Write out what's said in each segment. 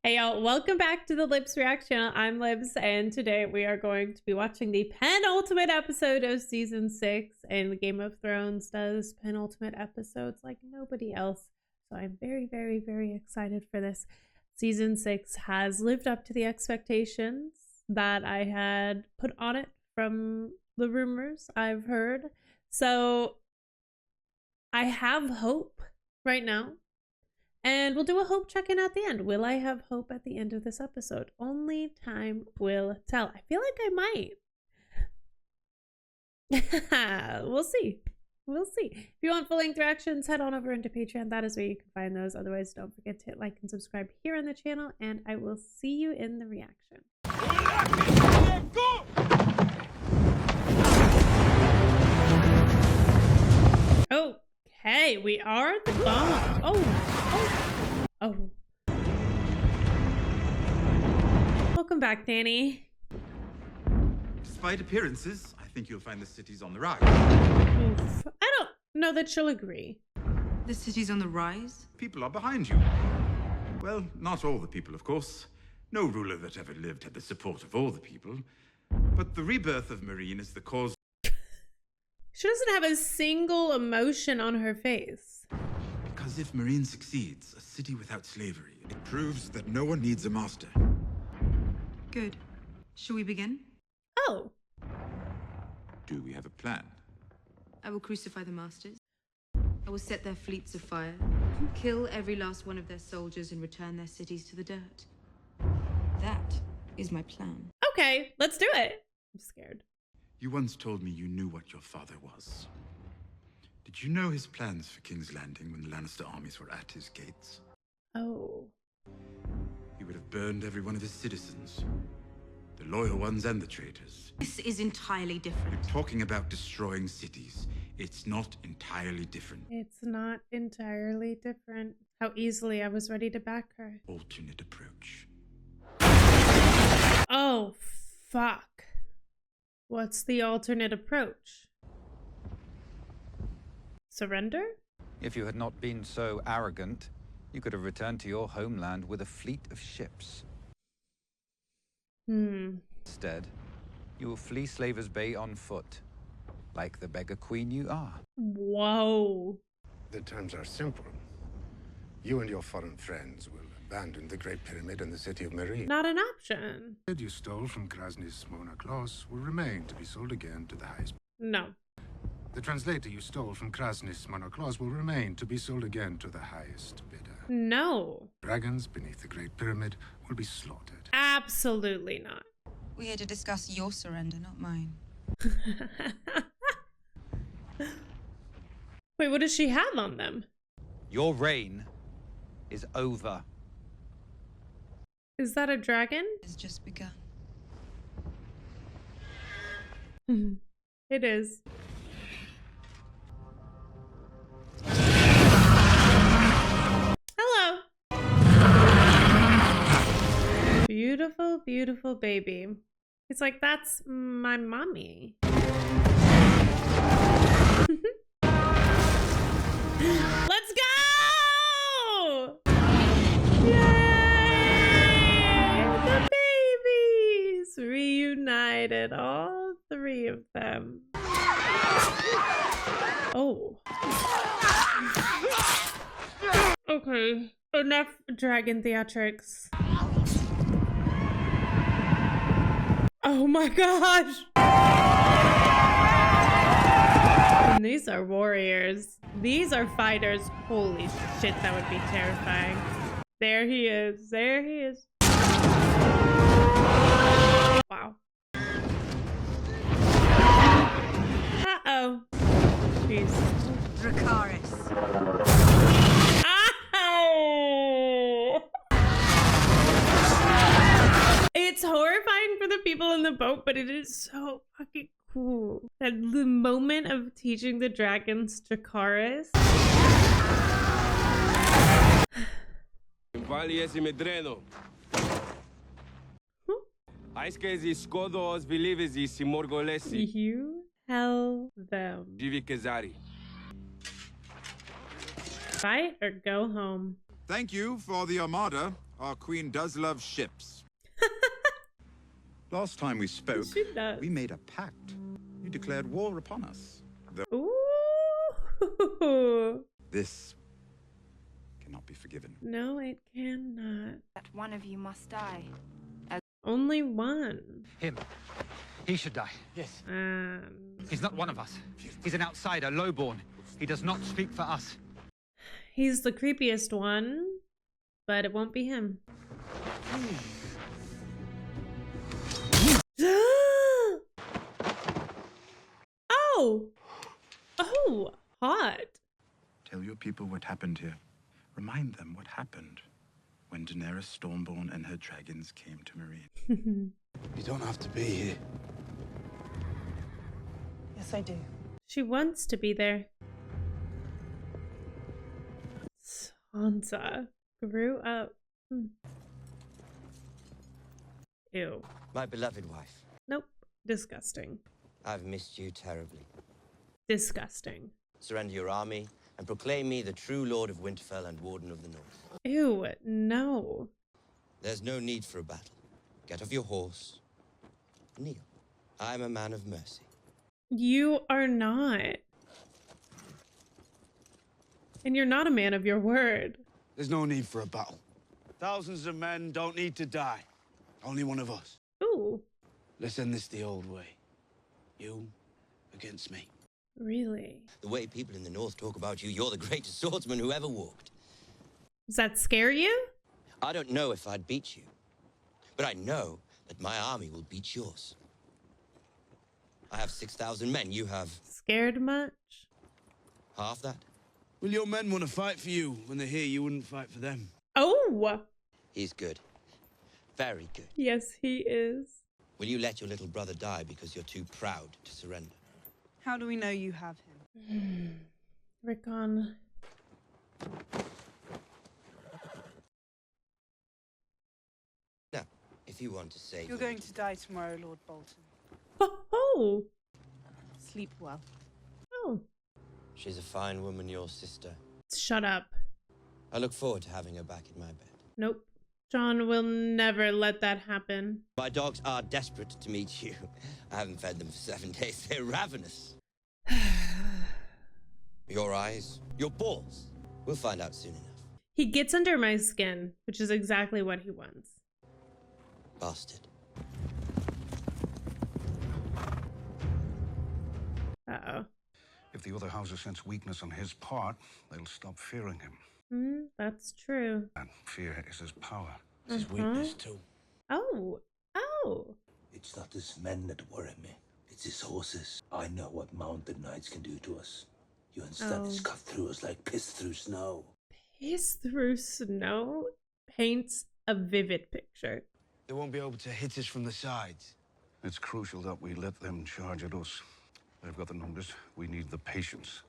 Hey y'all, welcome back to the Lips React channel. I'm Libs, and today we are going to be watching the penultimate episode of season 6. And Game of Thrones does penultimate episodes like nobody else. So I'm very, very, very excited for this. Season 6 has lived up to the expectations that I had put on it from the rumors I've heard. So I have hope right now. And we'll do a hope check-in at the end. Will I have hope at the end of this episode? Only time will tell. I feel like I might. We'll see. We'll see. If you want full-length reactions, head on over into Patreon. That is where you can find those. Otherwise, don't forget to hit like and subscribe here on the channel. And I will see you in the reaction. Okay, we are at the bomb. Oh. Welcome back, Danny. Despite appearances, I think you'll find the city's on the rise. Oof. I don't know that she'll agree. The city's on the rise? People are behind you. Well, not all the people, of course. No ruler that ever lived had the support of all the people. But the rebirth of Meereen is the cause. She doesn't have a single emotion on her face. Because if Meereen succeeds, a city without slavery, it proves that no one needs a master. Good. Shall we begin? Oh. Do we have a plan? I will crucify the masters. I will set their fleets afire, kill every last one of their soldiers, and return their cities to the dirt. That is my plan. Okay, let's do it. I'm scared. You once told me you knew what your father was. Did you know his plans for King's Landing when the Lannister armies were at his gates? Oh. He would have burned every one of his citizens. The loyal ones and the traitors. This is entirely different. You're talking about destroying cities. It's not entirely different. It's not entirely different. How easily I was ready to back her. Alternate approach. Oh, fuck. What's the alternate approach? Surrender? If you had not been so arrogant, you could have returned to your homeland with a fleet of ships. Instead, you will flee Slavers Bay on foot, like the beggar queen you are. Whoa. The terms are simple. You and your foreign friends will abandon the Great Pyramid and the city of Meereen. Not an option. You stole from Krasny's Mona Claus will remain to be sold again to the highest. No. The translator you stole from Krasny's Mona Claus will remain to be sold again to the highest bidder. No. Dragons beneath the Great Pyramid will be slaughtered. Absolutely not. We're here to discuss your surrender, not mine. Wait, what does she have on them? Your reign is over. Is that a dragon? It's just begun. It is. Hello. Beautiful, beautiful baby. He's like, that's my mommy. Let's go! Yay! The babies reunited, all three of them. Oh. Okay, enough dragon theatrics. Oh my gosh! And these are warriors. These are fighters. Holy shit, that would be terrifying. There he is. There he is. Wow. Uh-oh. Jeez. Dracarys. Ow! It's horrifying for the people in the boat, but it is so fucking cool. At the moment of teaching the dragons Dracarys. You tell them. Fight or go home. Thank you for the armada. Our queen does love ships. Last time we spoke, She does. we made a pact. You declared war upon us. Ooh. This cannot be forgiven. No, it cannot. That one of you must die. Only one. Him. He should die. Yes. He's not one of us. He's an outsider, lowborn. He does not speak for us. He's the creepiest one, but it won't be him. Oh! Oh, hot. Tell your people what happened here. Remind them what happened when Daenerys Stormborn and her dragons came to Marine. You don't have to be here. Yes, I do. She wants to be there. Sansa grew up. Ew. My beloved wife, Nope. Disgusting. I've missed you terribly. Disgusting. Surrender your army and proclaim me the true Lord of Winterfell and Warden of the North. Ew, no. There's no need for a battle. Get off your horse. Kneel. I'm a man of mercy. You are not. And you're not a man of your word. There's no need for a battle. Thousands of men don't need to die. Only one of us. Ooh, Let's end this the old way. You against me. really? The way people in the North talk about you, you're the greatest swordsman who ever walked. Does that scare you? I don't know if I'd beat you, but I know that my army will beat yours. I have 6,000 men. You have Scared much? half that. Will your men want to fight for you when they hear you wouldn't fight for them? Oh! He's good. Very good. Yes, he is. Will you let your little brother die because you're too proud to surrender? How do we know you have him? Rickon. Now, if you want to save You're your going to die tomorrow, Lord Bolton. Oh! Sleep well. Oh. She's a fine woman, your sister. Shut up. I look forward to having her back in my bed. Nope. John will never let that happen. My dogs are desperate to meet you. I haven't fed them for 7 days. They're ravenous. Your eyes, your balls. We'll find out soon enough. He gets under my skin, which is exactly what he wants. Bastard. Uh-oh. If the other houses sense weakness on his part, they'll stop fearing him. That's true. And fear is his power. It's his weakness too. Oh. Oh. It's not his men that worry me. It's his horses. I know what mounted knights can do to us. You instead is cut through us like piss through snow. Piss through snow paints a vivid picture. They won't be able to hit us from the sides. It's crucial that we let them charge at us. They've got the numbers. We need the patience.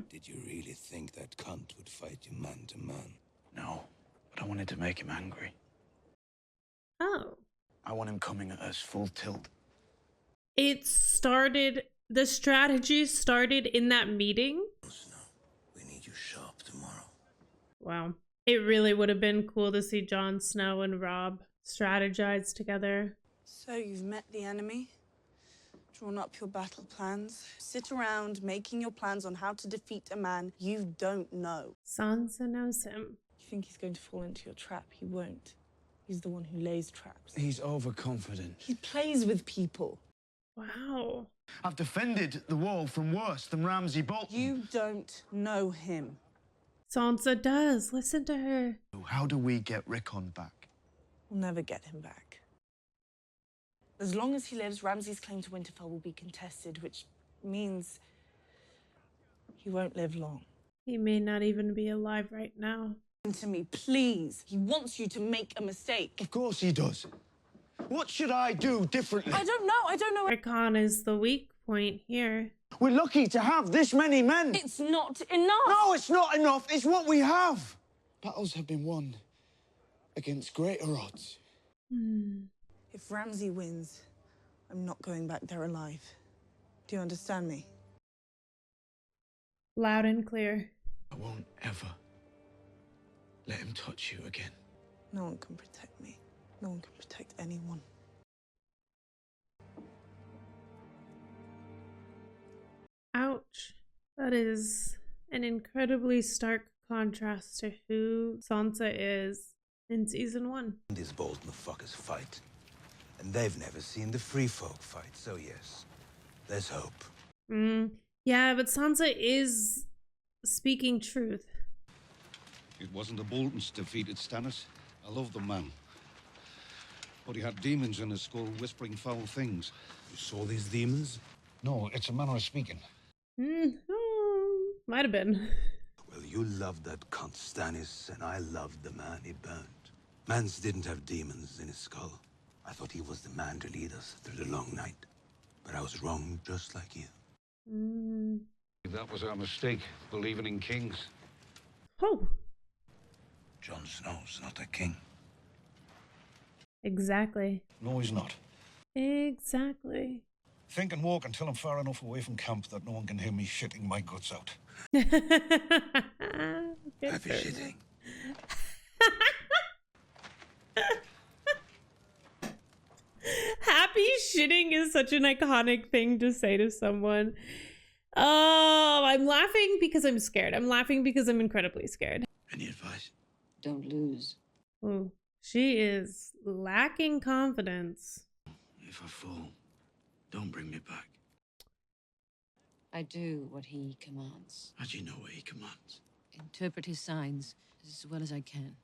Did you really think that cunt would fight you man to man? No, but I wanted to make him angry. Oh. I want him coming at us full tilt. It started, the strategy started in that meeting? Snow, we need you sharp tomorrow. Wow. It really would have been cool to see Jon Snow and Robb strategize together. So you've met the enemy, drawn up your battle plans, sit around making your plans on how to defeat a man you don't know. Sansa knows him. You think he's going to fall into your trap? He won't. He's the one who lays traps. He's overconfident. He plays with people. Wow. I've defended the wall from worse than Ramsay Bolton. You don't know him. Sansa does. Listen to her. How do we get Rickon back? We'll never get him back. As long as he lives, Ramsay's claim to Winterfell will be contested, which means he won't live long. He may not even be alive right now. Listen to me, please. He wants you to make a mistake. Of course he does. What should I do differently? I don't know. Rickon is the weak point here. We're lucky to have this many men. It's not enough. No, it's not enough. It's what we have. Battles have been won against greater odds. If Ramsay wins, I'm not going back there alive. Do you understand me? Loud and clear. I won't ever let him touch you again. No one can protect me. No one can protect anyone. Ouch. That is an incredibly stark contrast to who Sansa is in season 1. These bold motherfuckers fight. And they've never seen the free folk fight, so yes, there's hope. Yeah, but Sansa is speaking truth. It wasn't the Boltons defeated Stannis. I love the man. But he had demons in his skull whispering foul things. You saw these demons? No, it's a manner of speaking. Might have been. Well, you loved that cunt Stannis, and I loved the man he burned. Mance didn't have demons in his skull. I thought he was the man to lead us through the long night. But I was wrong, just like you. That was our mistake, believing in kings. Oh. Jon Snow's not a king. Exactly. No, he's not. Exactly. Think and walk until I'm far enough away from camp that no one can hear me shitting my guts out. Happy shitting. Happy shitting is such an iconic thing to say to someone. Oh, I'm laughing because I'm scared. I'm laughing because I'm incredibly scared. Any advice? Don't lose. Oh, she is lacking confidence. If I fall, don't bring me back. I do what he commands. How do you know what he commands? Interpret his signs as well as I can.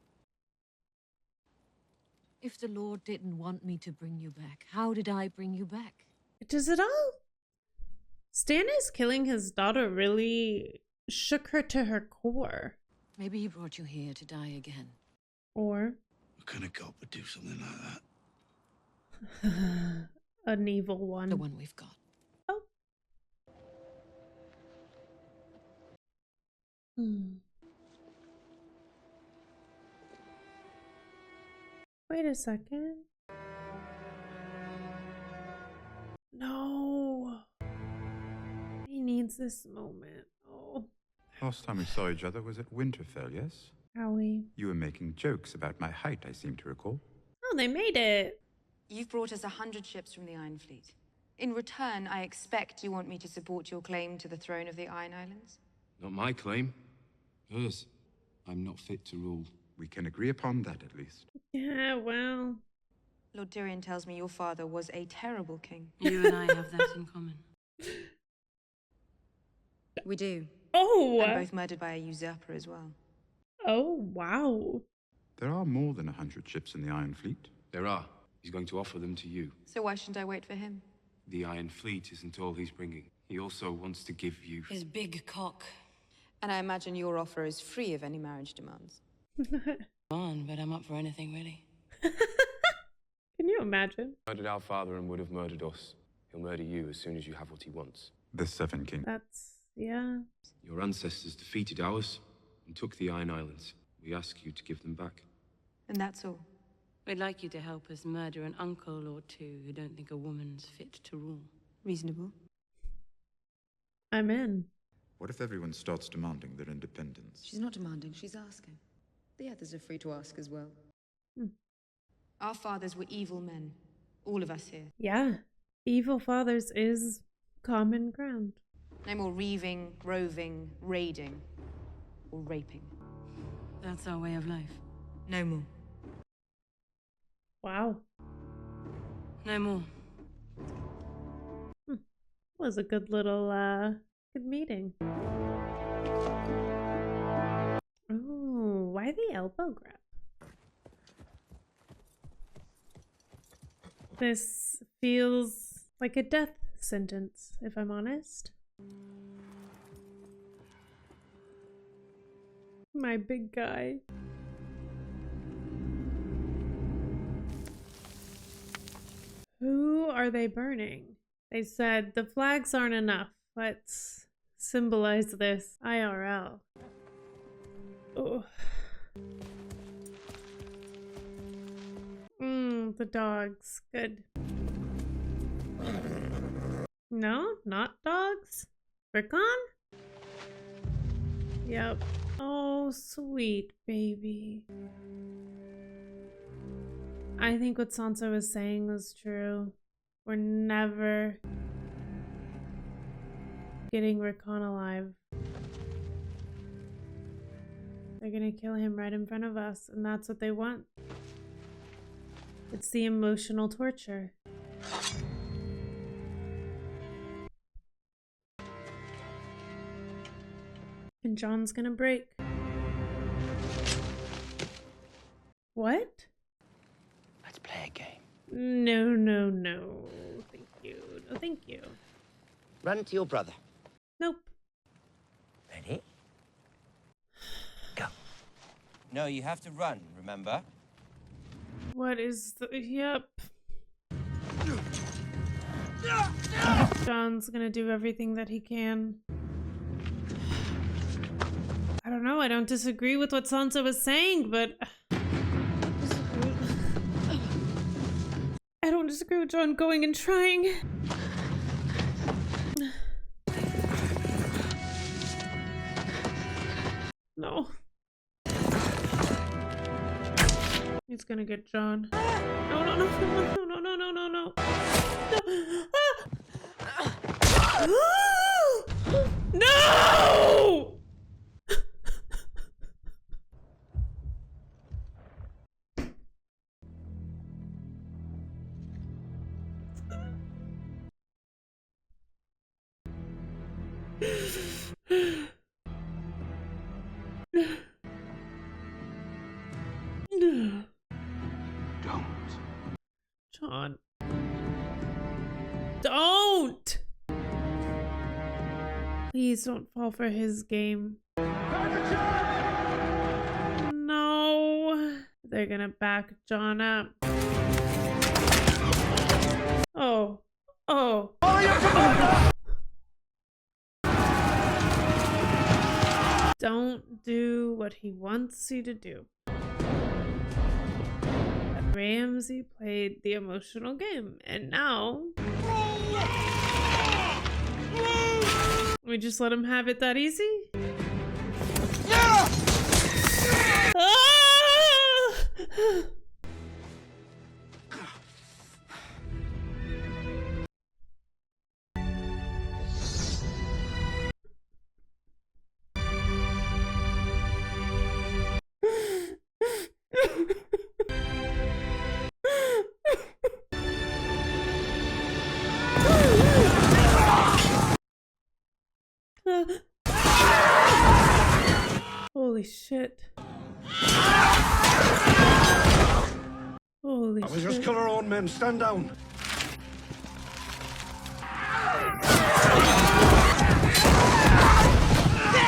If the Lord didn't want me to bring you back, how did I bring you back? Does it all? Stannis killing his daughter really shook her to her core. Maybe he brought you here to die again. Or What kind of god would do something like that? an evil one. The one we've got. Oh. Wait a second. No. He needs this moment. Oh. Last time we saw each other was at Winterfell, yes? Howie. You were making jokes about my height, I seem to recall. Oh, they made it. You've brought us 100 ships from the Iron Fleet. In return, I expect you want me to support your claim to the throne of the Iron Islands? Not my claim. Hers. I'm not fit to rule. We can agree upon that, at least. Yeah, well. Lord Tyrion tells me your father was a terrible king. You and I have that in common. We do. Oh! And both murdered by a usurper as well. Oh, wow. There are more than 100 ships in the Iron Fleet. There are. He's going to offer them to you. So why shouldn't I wait for him? The Iron Fleet isn't all he's bringing. He also wants to give you... His big cock. And I imagine your offer is free of any marriage demands. On, but I'm up for anything, really. Can you imagine? Murdered our father and would have murdered us. He'll murder you as soon as you have what he wants. The Seven Kings. That's, yeah. Your ancestors defeated ours and took the Iron Islands. We ask you to give them back. And that's all. We'd like you to help us murder an uncle or two who don't think a woman's fit to rule. Reasonable. I'm in. What if everyone starts demanding their independence? She's not demanding, she's asking. The others are free to ask as well. Our fathers were evil men. All of us here. Yeah. Evil fathers is common ground. No more reaving, roving, raiding, or raping. That's our way of life. No more. Wow. No more. Was a good little, good meeting. Oh, why the elbow grab? This feels like a death sentence, if I'm honest. My big guy. Who are they burning? They said the flags aren't enough. Let's symbolize this IRL. Oh. The dogs. Good. No, not dogs. Rickon? Yep. Oh, sweet baby. I think what Sansa was saying was true. We're never getting Rickon alive. They're gonna kill him right in front of us, and that's what they want. It's the emotional torture. And John's gonna break. What? Let's play a game. No, no, no. Thank you. No, thank you. Run to your brother. Nope. Ready? Go. No, you have to run, remember? What is the... Yep. John's gonna do everything that he can. I don't know, I don't disagree with what Sansa was saying, but... I don't disagree with John going and trying. No. He's gonna get John. No, no, no, no, no, no, no, no, no. No! No! Don't. John. Don't! Please don't fall for his game. No. They're gonna back John up. Oh. Oh. Don't do what he wants you to do. Ramsay played the emotional game, and now we just let him have it that easy? Ah! Holy shit. Holy shit. We just kill our own men. Stand down.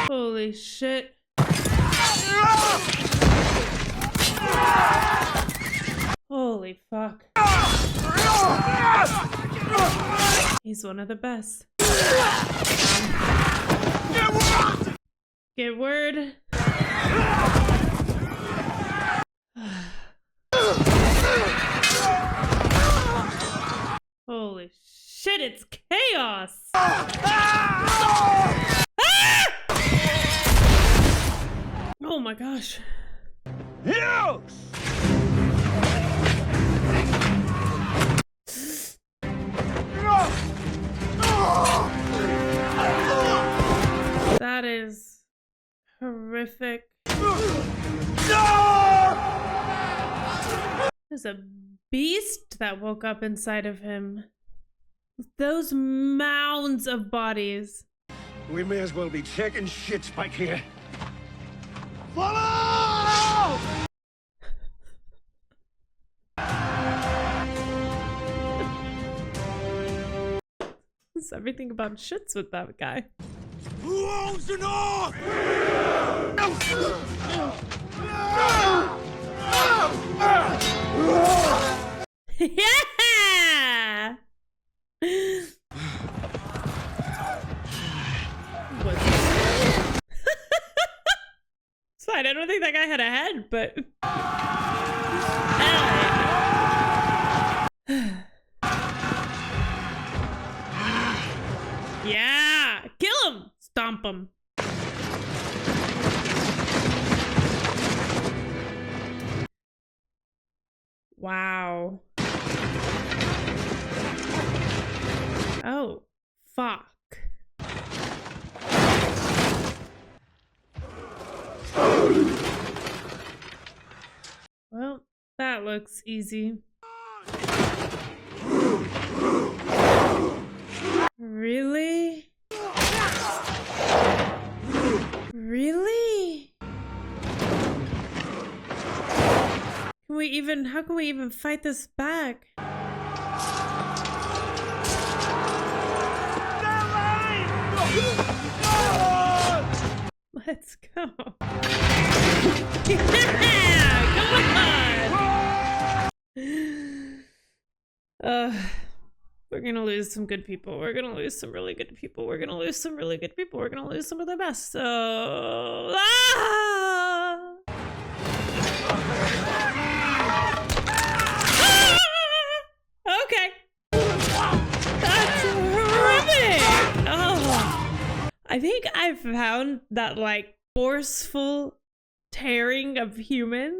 Holy shit. Holy fuck. He's one of the best. Get word. Holy shit, it's chaos! Ah! Oh my gosh. That is horrific. There's a beast that woke up inside of him. Those mounds of bodies. We may as well be taking shits back here. Follow! It's everything about shits with that guy. Who owns the North? Yeah! It's fine. I don't think that guy had a head, but... Yeah! Kill him! Stomp him. Wow. Oh, fuck. Well, that looks easy. Really? Really? How can we even fight this back? Let's go. Yeah, come on. We're gonna lose some good people. We're gonna lose some really good people. We're gonna lose some really good people. We're gonna lose some of the best. So, okay. That's horrific. Oh, I think I found that like forceful tearing of humans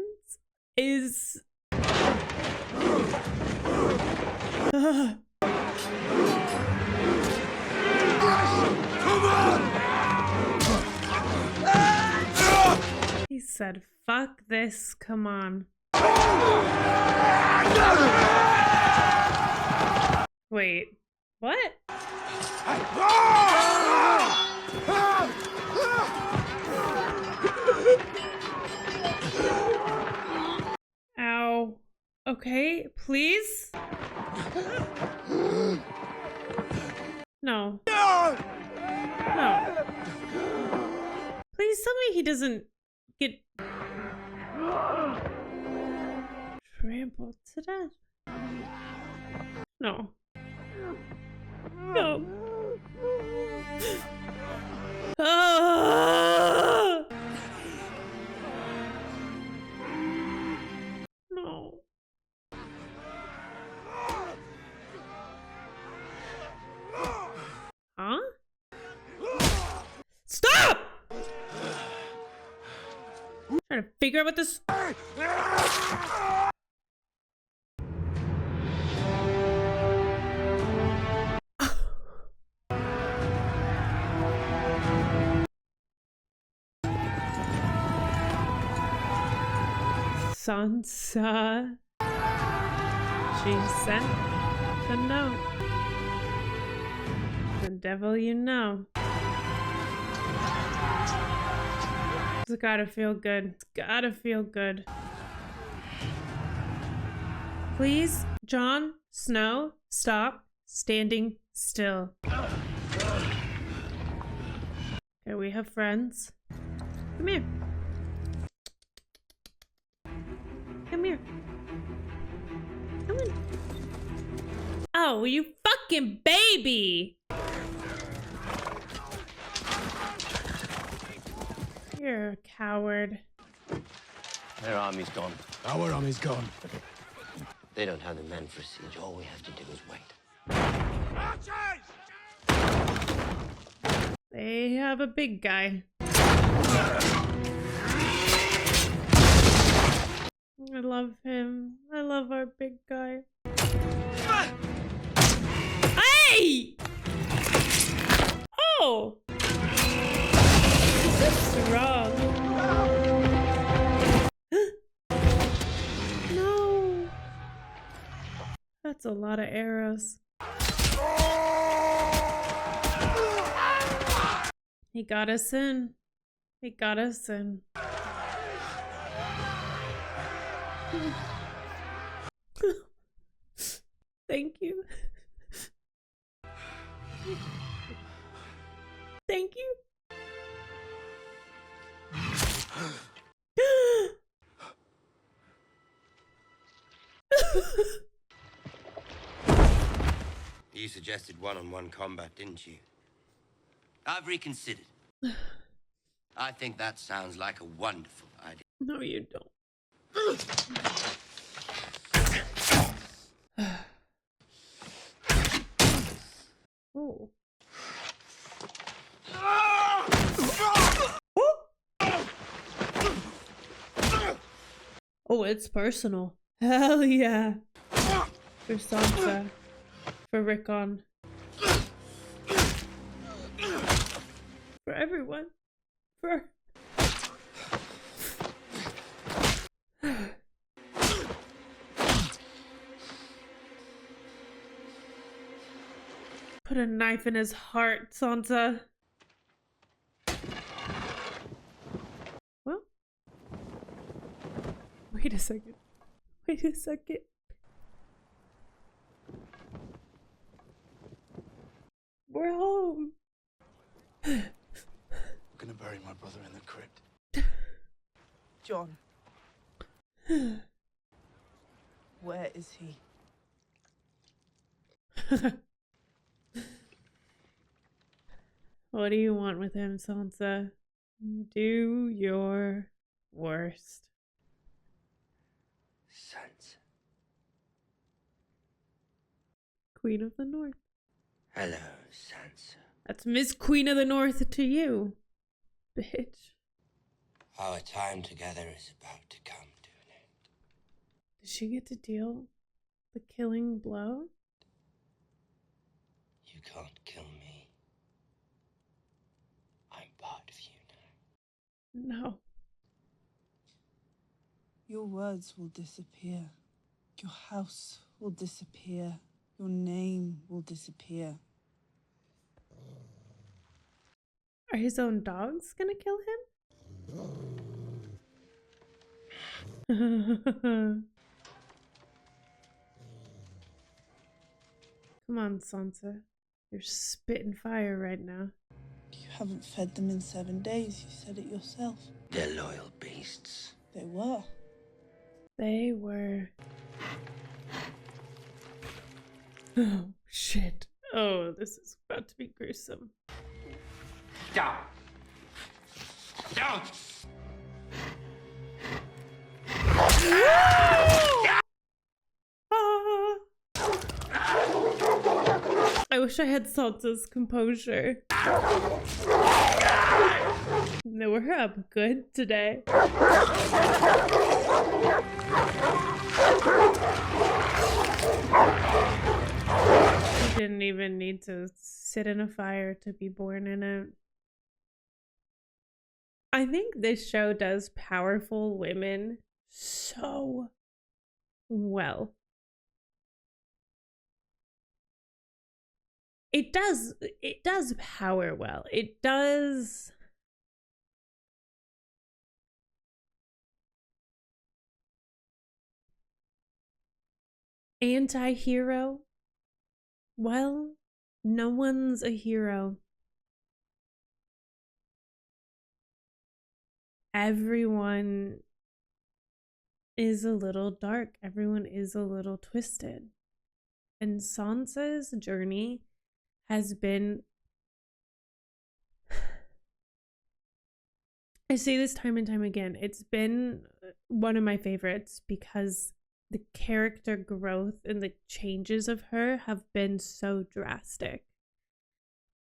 is. He said, fuck this, come on. Wait, what? Ow. Okay, please? No. No. Please tell me he doesn't get trampled to death. No. No. Ah! No. Huh? Stop! I'm trying to figure out what this. Sansa. She sent the note. The devil you know. It's gotta feel good. It's gotta feel good. Please, Jon Snow, stop standing still. Okay, we have friends. Come here. Come here. Come on. Oh, you fucking baby! You're a coward. Their army's gone. Our army's gone. They don't have the men for a siege. All we have to do is wait. They have a big guy. I love him. I love our big guy. Hey! Oh! What's wrong? No. That's a lot of arrows. He got us in. He got us in. Thank you. Thank you. You suggested one-on-one combat, didn't you? I've reconsidered. I think that sounds like a wonderful idea. No, you don't. Oh. Oh, it's personal. Hell yeah. For Sansa. For Rickon. For everyone. For... Put a knife in his heart, Sansa. Well. Wait a second. Wait a second. We're home. I'm gonna bury my brother in the crypt. John. Where is he? What do you want with him, Sansa? Do your worst. Sansa. Queen of the North. Hello, Sansa. That's Miss Queen of the North to you, bitch. Our time together is about to come to an end. Did she get to deal the killing blow? You can't kill me. I'm part of you now. No. Your words will disappear. Your house will disappear. Your name will disappear. Are his own dogs gonna kill him? Come on, Sansa. You're spitting fire right now. You haven't fed them in 7 days. You said it yourself. They're loyal beasts. They were. They were. Oh, shit. Oh, this is about to be gruesome. Down! Down! I wish I had Sansa's composure. They were up good today. She didn't even need to sit in a fire to be born in it. I think this show does powerful women so well. It does power well. It does. Anti-hero. Well, no one's a hero. Everyone is a little dark. Everyone is a little twisted. And Sansa's journey has been, I say this time and time again, it's been one of my favorites because the character growth and the changes of her have been so drastic.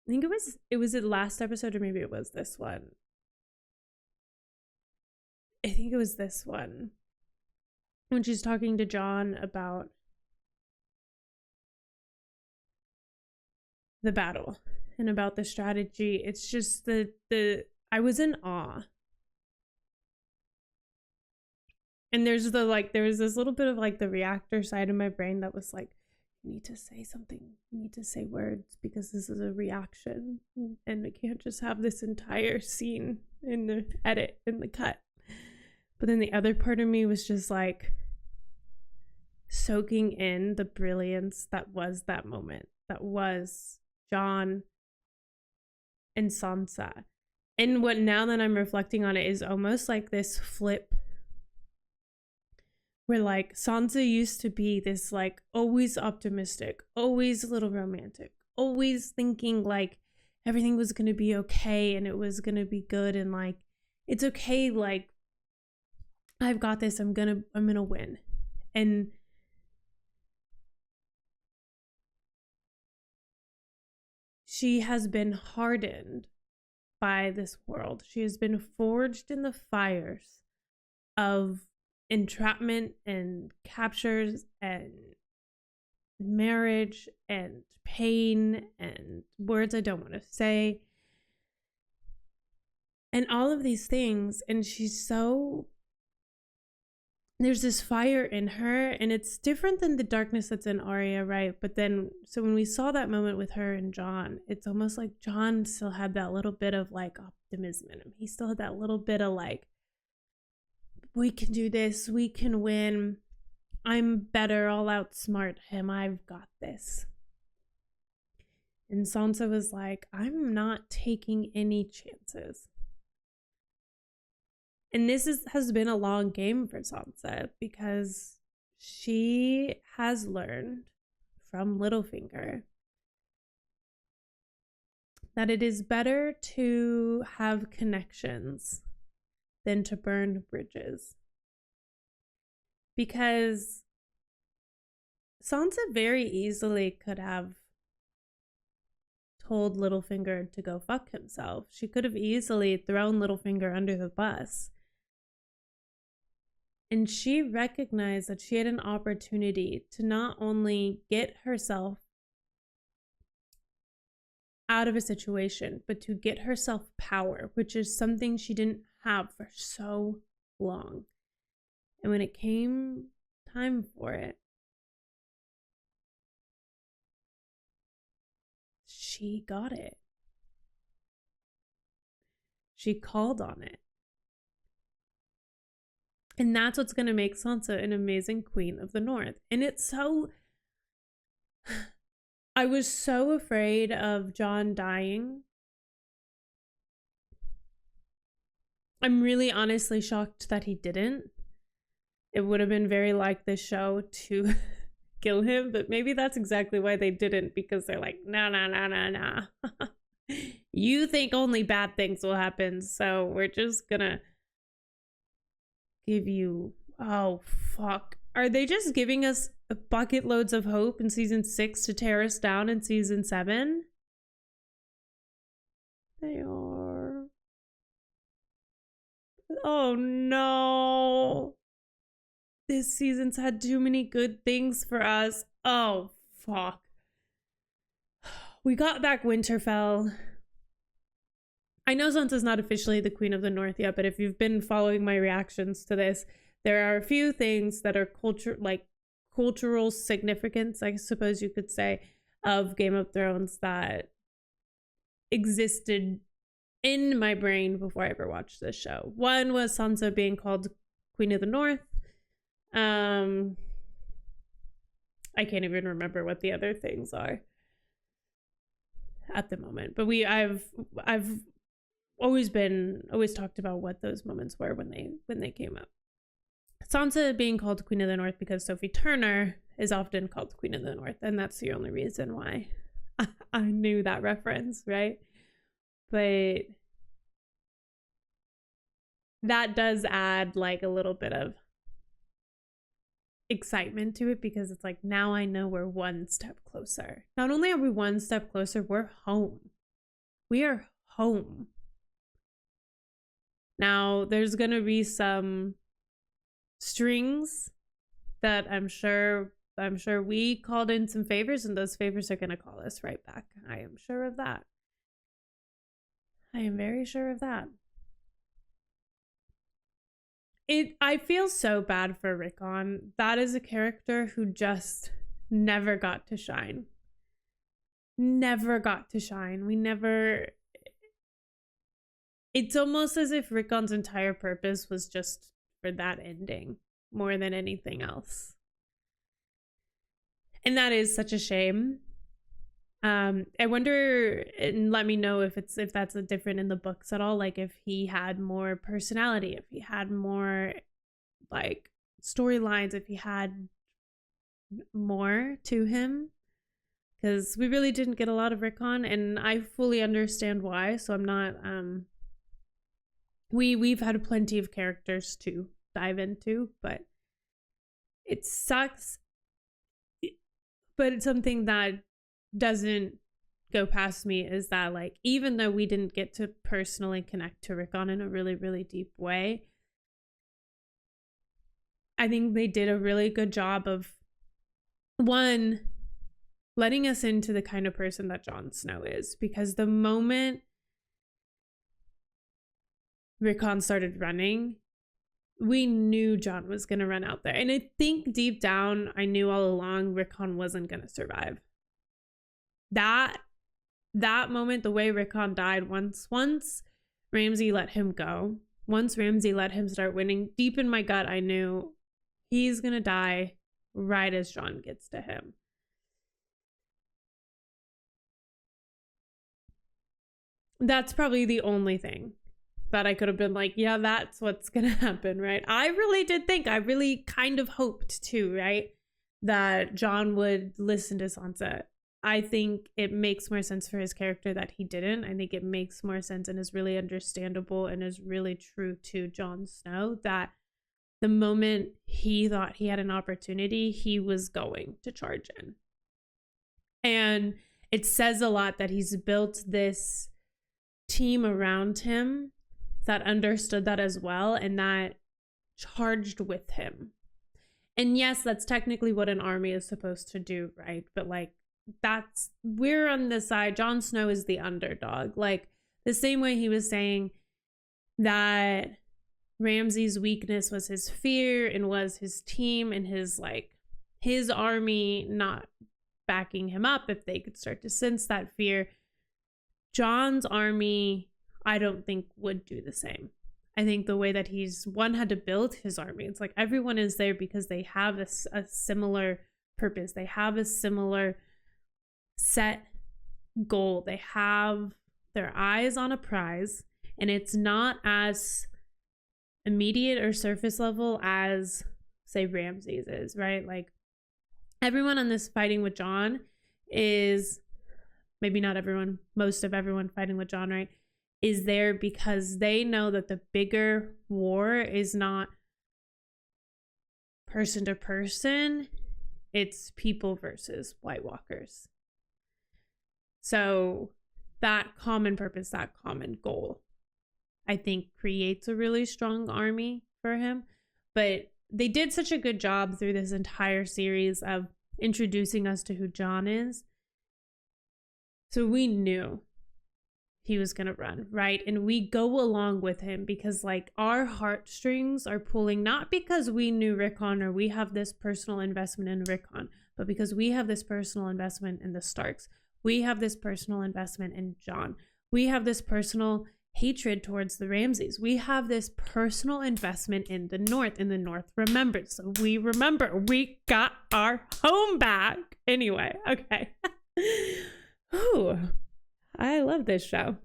I think it was the last episode, or maybe it was this one. I think it was this one. When she's talking to Jon about the battle and about the strategy. It's just the I was in awe. And there was this little bit of like the reactor side of my brain that was like, you need to say something. You need to say words because this is a reaction. And we can't just have this entire scene in the edit, in the cut. But then the other part of me was just like soaking in the brilliance that was that moment. That was Jon and Sansa. And what now that I'm reflecting on it is almost like this flip where like Sansa used to be this like always optimistic, always a little romantic, always thinking like everything was going to be okay and it was going to be good and like it's okay, like I've got this, I'm going to win. And she has been hardened by this world. She has been forged in the fires of entrapment and captures and marriage and pain and words I don't want to say and all of these things. And there's this fire in her, and it's different than the darkness that's in Arya, right? But then, so when we saw that moment with her and Jon, it's almost like Jon still had that little bit of like optimism in him. He still had that little bit of like, we can do this, we can win, I'm better, I'll outsmart him, I've got this. And Sansa was like, I'm not taking any chances. And this has been a long game for Sansa, because she has learned from Littlefinger that it is better to have connections than to burn bridges. Because Sansa very easily could have told Littlefinger to go fuck himself. She could have easily thrown Littlefinger under the bus. And she recognized that she had an opportunity to not only get herself out of a situation, but to get herself power, which is something she didn't have for so long. And when it came time for it, she got it. She called on it. And that's what's going to make Sansa an amazing Queen of the North. And it's so... I was so afraid of Jon dying. I'm really honestly shocked that he didn't. It would have been very like this show to kill him, but maybe that's exactly why they didn't, because they're like, no. You think only bad things will happen, so we're just gonna give you... Oh, fuck. Are they just giving us bucket loads of hope in season 6 to tear us down in season 7? They are. Oh no. This season's had too many good things for us. Oh, fuck. We got back Winterfell. I know Sansa's not officially the Queen of the North yet, but if you've been following my reactions to this, there are a few things that are cultural significance, I suppose you could say, of Game of Thrones that existed in my brain before I ever watched this show. One was Sansa being called Queen of the North. I can't even remember what the other things are at the moment, but I've always talked about what those moments were when they came up. Sansa being called Queen of the North because Sophie Turner is often called Queen of the North, and that's the only reason why I knew that reference, right? But that does add like a little bit of excitement to it, because it's like, now I know we're one step closer. Not only are we one step closer, we're home. We are home. Now, there's gonna be some strings that I'm sure we called in some favors, and those favors are gonna call us right back. I am sure of that. I am very sure of that. I feel so bad for Rickon. That is a character who just never got to shine. Never got to shine. It's almost as if Rickon's entire purpose was just for that ending more than anything else. And that is such a shame. I wonder, and let me know if that's different in the books at all, like if he had more personality, if he had more like storylines, if he had more to him, because we really didn't get a lot of Rickon, and I fully understand why, so I'm not we've had plenty of characters to dive into, but it sucks. But it's something that doesn't go past me is that, like, even though we didn't get to personally connect to Rickon in a really, really deep way, I think they did a really good job of, one, letting us into the kind of person that Jon Snow is. Because the moment Rickon started running, we knew Jon was going to run out there. And I think deep down, I knew all along Rickon wasn't going to survive. That moment, the way Rickon died, once Ramsay let him go, once Ramsay let him start winning, deep in my gut, I knew he's going to die right as Jon gets to him. That's probably the only thing that I could have been like, yeah, that's what's going to happen, right? I really did think, I really kind of hoped too, right? That Jon would listen to Sansa. I think it makes more sense for his character that he didn't. I think it makes more sense and is really understandable and is really true to Jon Snow that the moment he thought he had an opportunity, he was going to charge in. And it says a lot that he's built this team around him that understood that as well and that charged with him. And yes, that's technically what an army is supposed to do, right? But like, we're on the side, Jon Snow is the underdog. Like the same way he was saying that Ramsay's weakness was his fear and was his team and his army not backing him up if they could start to sense that fear. Jon's army, I don't think would do the same. I think the way that he's had to build his army, it's like everyone is there because they have a similar purpose. They have a similar set goal. They have their eyes on a prize, and it's not as immediate or surface level as, say, Ramsay's is, right? Like everyone on this fighting with Jon is, maybe not everyone, most of everyone fighting with Jon, right, is there because they know that the bigger war is not person to person, it's people versus White Walkers. So that common purpose, that common goal, I think creates a really strong army for him. But they did such a good job through this entire series of introducing us to who Jon is. So we knew he was going to run, right? And we go along with him because like our heartstrings are pulling, not because we knew Rickon or we have this personal investment in Rickon, but because we have this personal investment in the Starks. We have this personal investment in Jon. We have this personal hatred towards the Ramsays. We have this personal investment in the North, and the North remembers. So we remember we got our home back. Anyway, okay. Ooh, I love this show.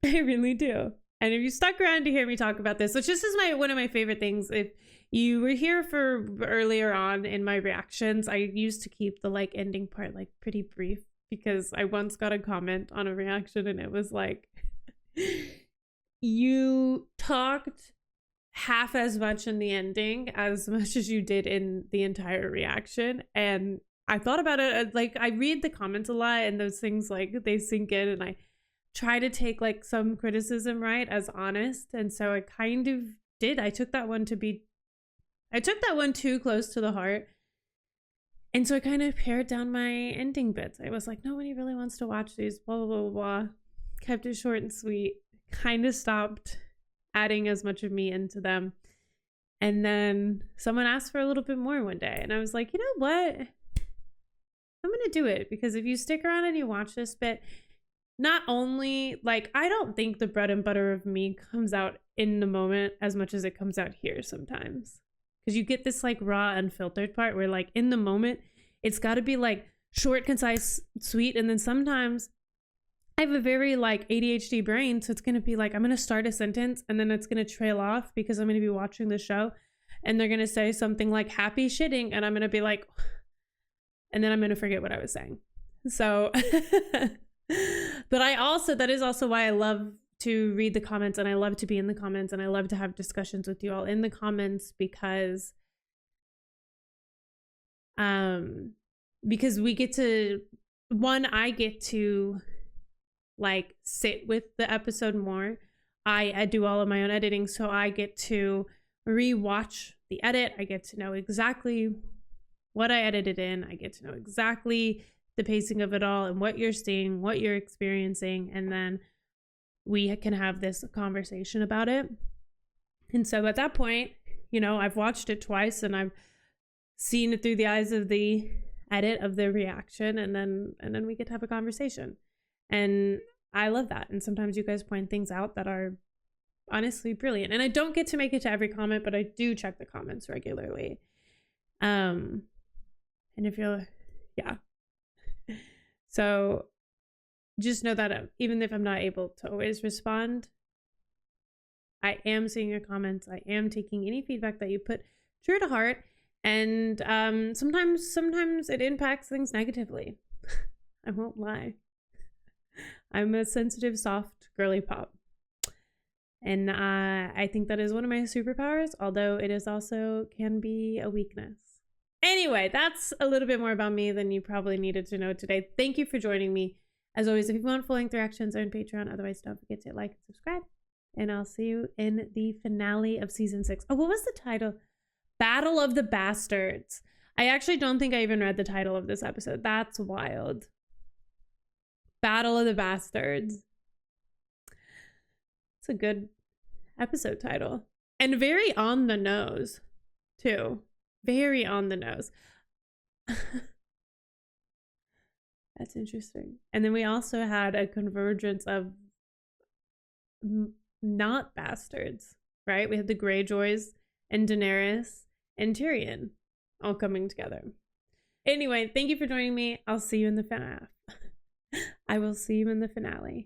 I really do. And if you stuck around to hear me talk about this, which this is one of my favorite things, if you were here for earlier on in my reactions, I used to keep the like ending part like pretty brief because I once got a comment on a reaction and it was like, you talked half as much in the ending as much as you did in the entire reaction. And I thought about it, like I read the comments a lot and those things like they sink in, and I try to take like some criticism, right, as honest. And so I kind of did. I took that one too close to the heart. And so I kind of pared down my ending bits. I was like, nobody really wants to watch these, blah, blah, blah, blah. Kept it short and sweet. Kind of stopped adding as much of me into them. And then someone asked for a little bit more one day. And I was like, you know what? I'm going to do it. Because if you stick around and you watch this bit, not only, like, I don't think the bread and butter of me comes out in the moment as much as it comes out here sometimes. Because you get this, like, raw, unfiltered part where, like, in the moment, it's got to be, like, short, concise, sweet. And then sometimes I have a very, like, ADHD brain. So it's going to be, like, I'm going to start a sentence and then it's going to trail off because I'm going to be watching the show. And they're going to say something like, happy shitting. And I'm going to be like, and then I'm going to forget what I was saying. So, but that is also why I love to read the comments and I love to be in the comments and I love to have discussions with you all in the comments because we get to, I get to like sit with the episode more. I do all of my own editing, so I get to rewatch the edit, I get to know exactly what I edited in. I get to know exactly the pacing of it all and what you're seeing, what you're experiencing, and then we can have this conversation about it. And so at that point, you know, I've watched it twice and I've seen it through the eyes of the edit of the reaction, and then we get to have a conversation. And I love that. And sometimes you guys point things out that are honestly brilliant. And I don't get to make it to every comment, but I do check the comments regularly. And if you're, yeah. So just know that even if I'm not able to always respond, I am seeing your comments. I am taking any feedback that you put true to heart. And sometimes it impacts things negatively. I won't lie. I'm a sensitive, soft, girly pop. And I think that is one of my superpowers, although it is also can be a weakness. Anyway, that's a little bit more about me than you probably needed to know today. Thank you for joining me. As always, if you want full-length reactions, are on Patreon. Otherwise, don't forget to like and subscribe. And I'll see you in the finale of season 6. Oh, what was the title? Battle of the Bastards. I actually don't think I even read the title of this episode. That's wild. Battle of the Bastards. It's a good episode title. And very on the nose, too. Very on the nose. That's interesting. And then we also had a convergence of not bastards, right? We had the Greyjoys and Daenerys and Tyrion all coming together. Anyway, thank you for joining me. I'll see you in the finale. I will see you in the finale.